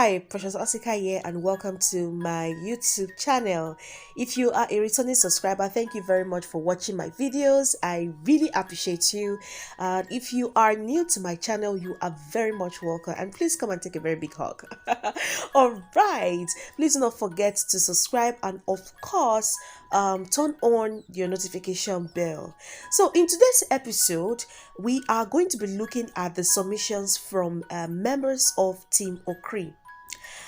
Hi, Precious Osikha here, and welcome to my YouTube channel. If you are a returning subscriber, thank you very much for watching my videos. I really appreciate you. If you are new to my channel, you are very much welcome, and please come and take a very big hug. All right, please do not forget to subscribe and of course turn on your notification bell. So in today's episode, we are going to be looking at the submissions from members of Team Okri.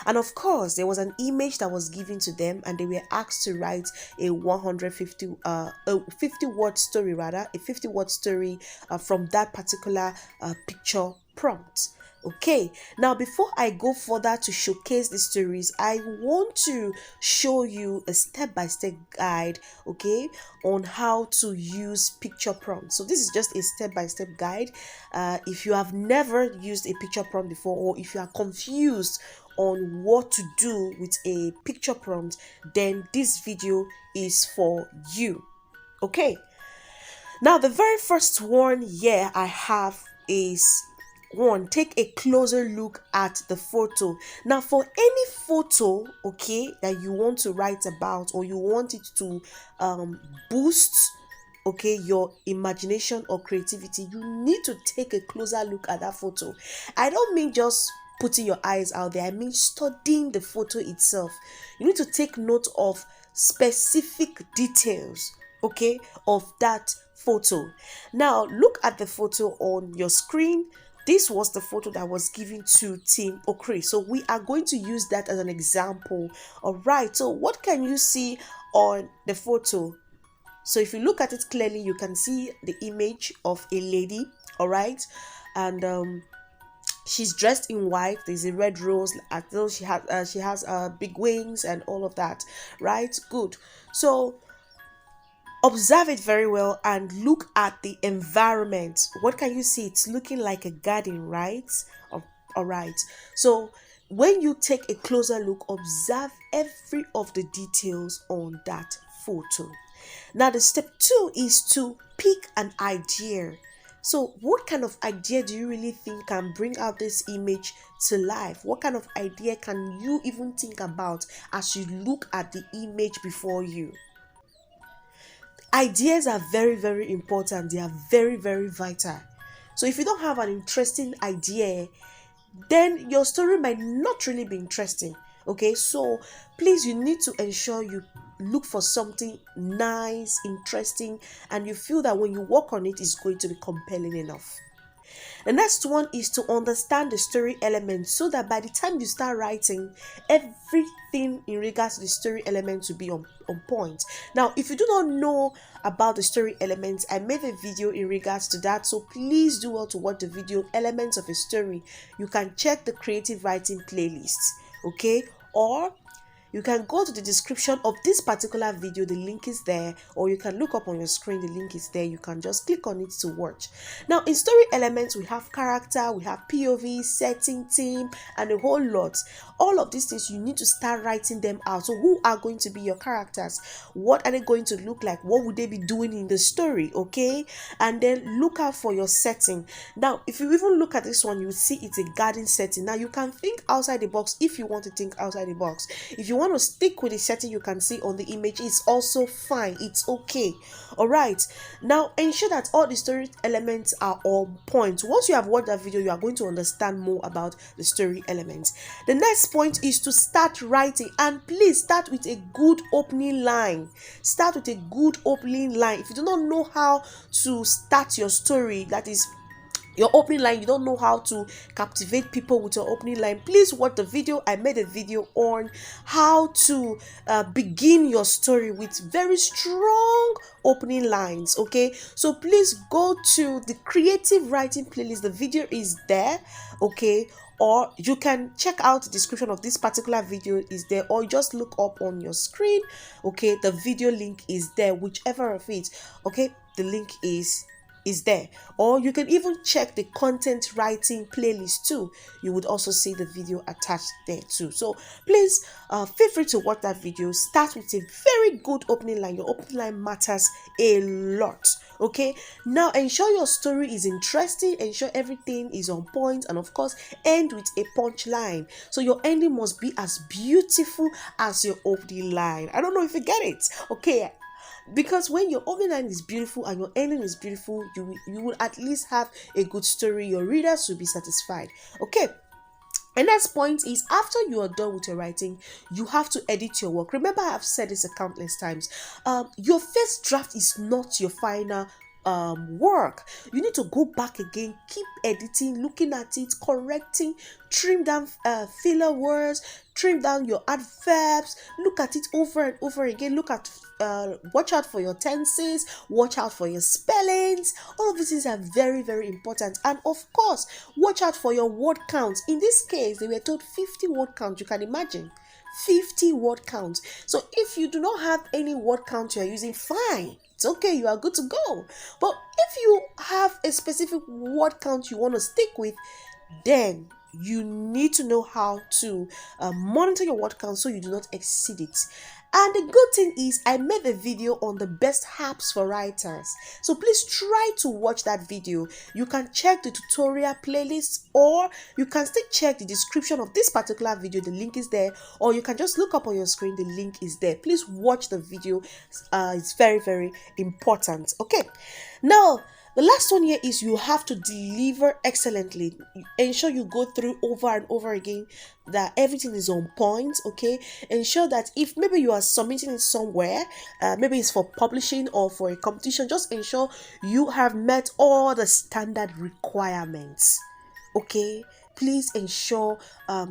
And of course, there was an image that was given to them, and they were asked to write a 50-word story, a 50-word story from that particular picture prompt. Okay, now before I go further to showcase the stories, I want to show you a step-by-step guide, okay, on how to use picture prompts. So this is just a step-by-step guide. If you have never used a picture prompt before, or if you are confused on what to do with a picture prompt, then this video is for you. Okay, now the very first one here I have is one, take a closer look at the photo. Now for any photo, okay, that you want to write about, or you want it to boost, okay, your imagination or creativity, you need to take a closer look at that photo. I don't mean just putting your eyes out there, I mean studying the photo itself. You need to take note of specific details, okay, of that photo. Now look at the photo on your screen. This was the photo that was given to Team Okri, so we are going to use that as an example. All right, so what can you see on the photo? So if you look at it clearly, you can see the image of a lady, all right, and she's dressed in white. There's a red rose, as though she has big wings and all of that, right? Good. So observe it very well and look at the environment. What can you see? It's looking like a garden, right? All right. So when you take a closer look, observe every of the details on that photo. Now the step 2 is to pick an idea. So what kind of idea do you really think can bring out this image to life? What kind of idea can you even think about as you look at the image before you? Ideas are very, very important. They are very, very vital. So if you don't have an interesting idea, then your story might not really be interesting. Okay, so please, you need to ensure you look for something nice, interesting, and you feel that when you work on it, it's going to be compelling enough. The next one is to understand the story elements, so that by the time you start writing, everything in regards to the story elements will be on point. Now, if you do not know about the story elements, I made a video in regards to that, so please do well to watch the video Elements of a Story. You can check the creative writing playlist, okay, or you can go to the description of this particular video, the link is there, or you can look up on your screen, the link is there. You can just click on it to watch. Now in story elements, we have character, we have POV, setting, theme, and a whole lot. All of these things, you need to start writing them out. So who are going to be your characters? What are they going to look like? What would they be doing in the story? Okay, and then look out for your setting. Now if you even look at this one, you see it's a garden setting. Now you can think outside the box if you want to think outside the box. If you want to stick with the setting you can see on the image, it's also fine, it's okay. All right, now ensure that all the story elements are on point. Once you have watched that video, you are going to understand more about the story elements. The next point is to start writing, and please start with a good opening line. Start with a good opening line. If you do not know how to start your story, that is your opening line, you don't know how to captivate people with your opening line, please watch the video. I made a video on how to begin your story with very strong opening lines. Okay, so please go to the creative writing playlist. The video is there, okay, or you can check out the description of this particular video is there, or just look up on your screen. Okay, the video link is there, whichever of it. Okay, the link is is there, or you can even check the content writing playlist too. You would also see the video attached there too. So please feel free to watch that video. Start with a very good opening line. Your opening line matters a lot. Okay, now ensure your story is interesting, ensure everything is on point, and of course end with a punchline. So your ending must be as beautiful as your opening line. I don't know if you get it. Okay, because when your opening line is beautiful and your ending is beautiful, you will at least have a good story. Your readers will be satisfied. Okay. And next point is, after you are done with your writing, you have to edit your work. Remember, I have said this countless times. Your first draft is not your final work. You need to go back again, keep editing, looking at it, correcting, trim down filler words, trim down your adverbs, look at it over and over again. Look at watch out for your tenses, watch out for your spellings. All of these things are very, very important. And of course, watch out for your word counts. In this case, they were told 50 word count. You can imagine 50 word count. So if you do not have any word count you are using, fine, it's okay, you are good to go. But if you have a specific word count you want to stick with, then you need to know how to monitor your word count so you do not exceed it. And the good thing is, I made a video on the best apps for writers. So please try to watch that video. You can check the tutorial playlist, or you can still check the description of this particular video. The link is there, or you can just look up on your screen. The link is there. Please watch the video. It's very, very important. Okay. Now, the last one here is you have to deliver excellently. Ensure you go through over and over again that everything is on point. Okay, ensure that if maybe you are submitting it somewhere, maybe it's for publishing or for a competition, just ensure you have met all the standard requirements. Okay, please ensure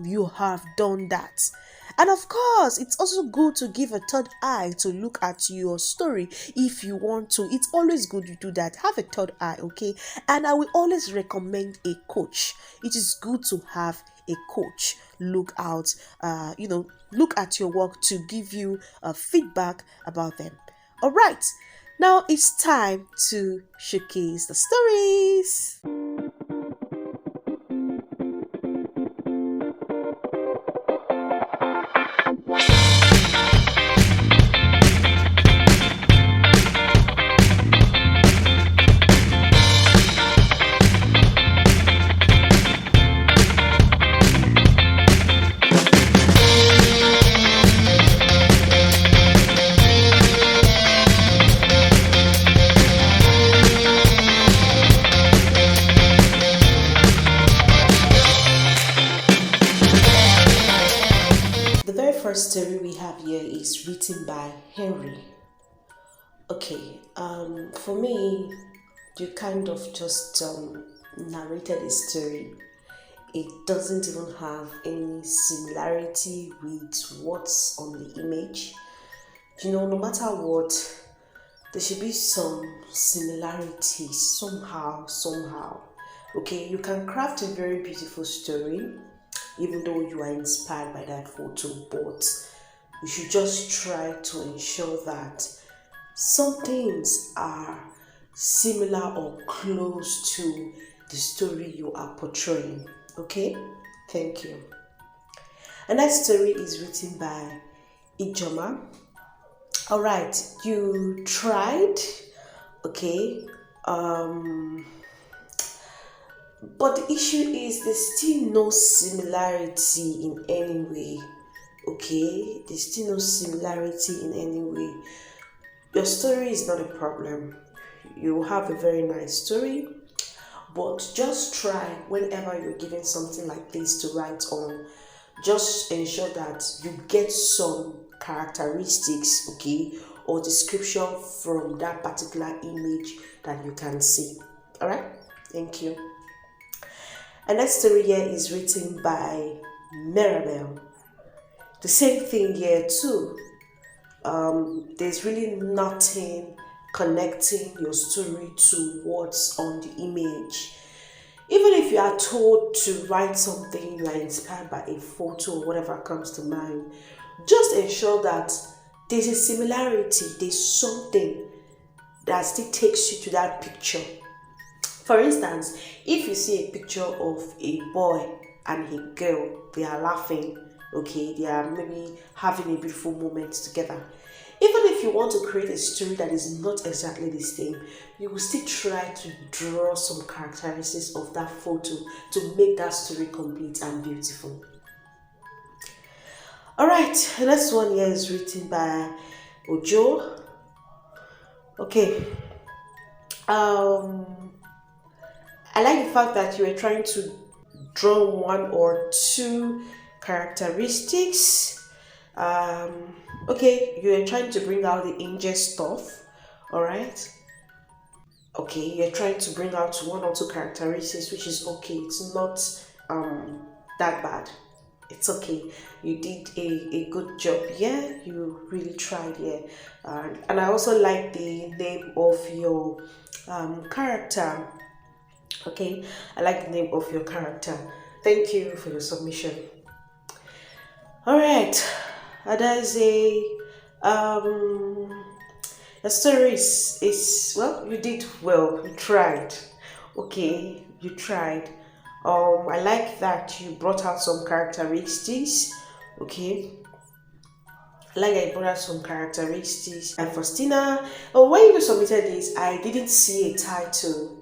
you have done that. And of course, it's also good to give a third eye to look at your story if you want to. It's always good to do that. Have a third eye, okay? And I will always recommend a coach. It is good to have a coach look at your work to give you feedback about them. All right, now it's time to showcase the stories. First story we have here is written by Henry. Okay, for me, you kind of just narrated a story. It doesn't even have any similarity with what's on the image. You know, no matter what, there should be some similarities somehow. Okay, you can craft a very beautiful story even though you are inspired by that photo, but you should just try to ensure that some things are similar or close to the story you are portraying. Okay, thank you. And that story is written by IJEOMA. All right, you tried. Okay, but the issue is there's still no similarity in any way. Okay, there's still no similarity in any way. Your story is not a problem. You have a very nice story, but just try whenever you're given something like this to write on, just ensure that you get some characteristics, okay, or description from that particular image that you can see. All right, thank you. And that story here is written by Mirabel. The same thing here too. There's really nothing connecting your story to what's on the image. Even if you are told to write something, you are inspired by a photo or whatever comes to mind, just ensure that there's a similarity, there's something that still takes you to that picture. For instance, if you see a picture of a boy and a girl, they are laughing, okay, they are maybe having a beautiful moment together. Even if you want to create a story that is not exactly the same, you will still try to draw some characteristics of that photo to make that story complete and beautiful. Alright, the next one here is written by Ojo. Okay. I like the fact that you were trying to draw one or two characteristics. Okay, you are trying to bring out the angel stuff. All right. Okay, you're trying to bring out one or two characteristics, which is okay. It's not that bad. It's okay. You did a good job. Yeah, you really tried. Yeah, and I also like the name of your character. Okay, I like the name of your character. Thank you for your submission. All right, there's the story is well, you did well, you tried. Okay, you tried. I like that you brought out some characteristics. Okay, I like that you brought out some characteristics. And Faustina, when you submitted this, I didn't see a title.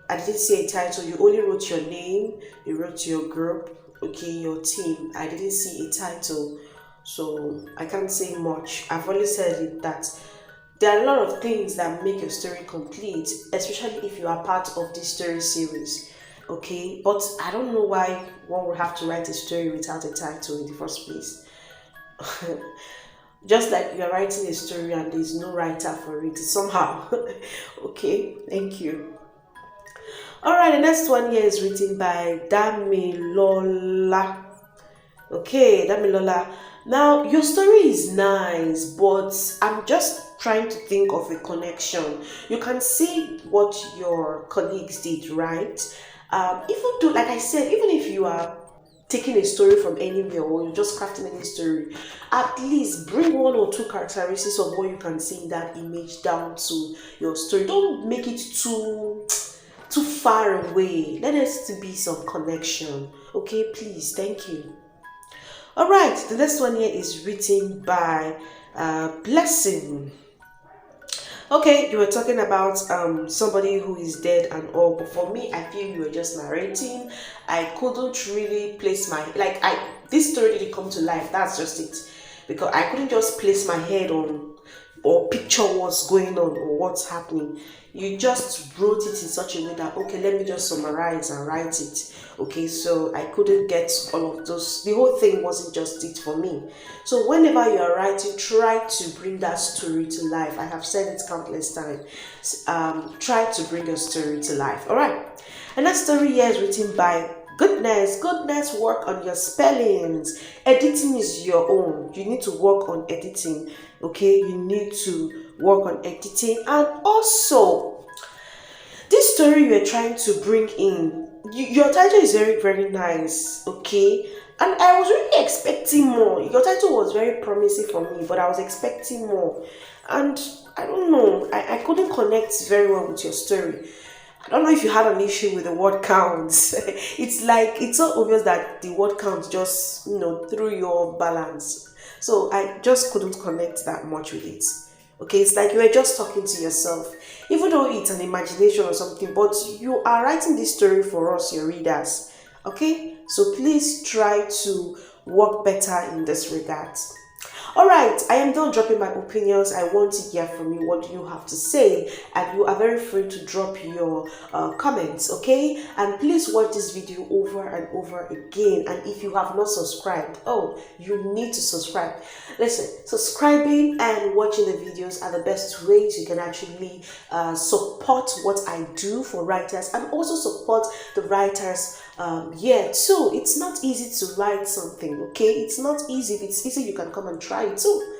You only wrote your name, you wrote your group, okay, your team. I didn't see a title, so I can't say much. I've always said it that there are a lot of things that make your story complete, especially if you are part of this story series, okay? But I don't know why one would have to write a story without a title in the first place. Just like you're writing a story and there's no writer for it somehow. Okay, thank you. Alright, the next one here is written by DAMILOLA. Okay, DAMILOLA. Now, your story is nice, but I'm just trying to think of a connection. You can see what your colleagues did, right? Even though, like I said, even if you are taking a story from anywhere or you're just crafting any story, at least bring one or two characteristics of what you can see in that image down to your story. Don't make it too far away. Let us to be some connection. Okay, please. Thank you. All right, the next one here is written by Blessing. Okay, you were talking about somebody who is dead and all, but for me, I feel you were just narrating. I couldn't really place my this story didn't come to life. That's just it, because I couldn't just place my head on or picture what's going on or what's happening. You just wrote it in such a way that, okay, let me just summarize and write it. Okay, so I couldn't get all of those. The whole thing wasn't just it for me. So whenever you are writing, try to bring that story to life. I have said it countless times. Try to bring your story to life. All right. And that story here is written by Goodness, work on your spellings. Editing is your own. You need to work on editing. Okay, you need to work on editing. And also, this story you're trying to bring in, your title is very, very nice. Okay, and I was really expecting more. Your title was very promising for me, but I was expecting more. And I don't know, I couldn't connect very well with your story. I don't know if you had an issue with the word counts. It's so obvious that the word count just, threw you off balance. So I just couldn't connect that much with it. Okay, it's like you were just talking to yourself. Even though it's an imagination or something, but you are writing this story for us, your readers. Okay, so please try to work better in this regard. Alright, I am done dropping my opinions. I want to hear from you. What do you have to say? And you are very free to drop your comments, okay? And please watch this video over and over again. And if you have not subscribed, you need to subscribe. Listen, subscribing and watching the videos are the best ways you can actually support what I do for writers and also support the writers too. It's not easy to write something, okay? It's not easy. If it's easy, you can come and try it too.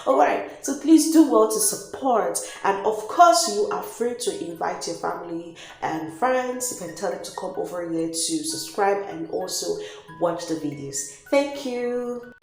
Alright, so please do well to support, and of course you are free to invite your family and friends. You can tell them to come over here to subscribe and also watch the videos. Thank you.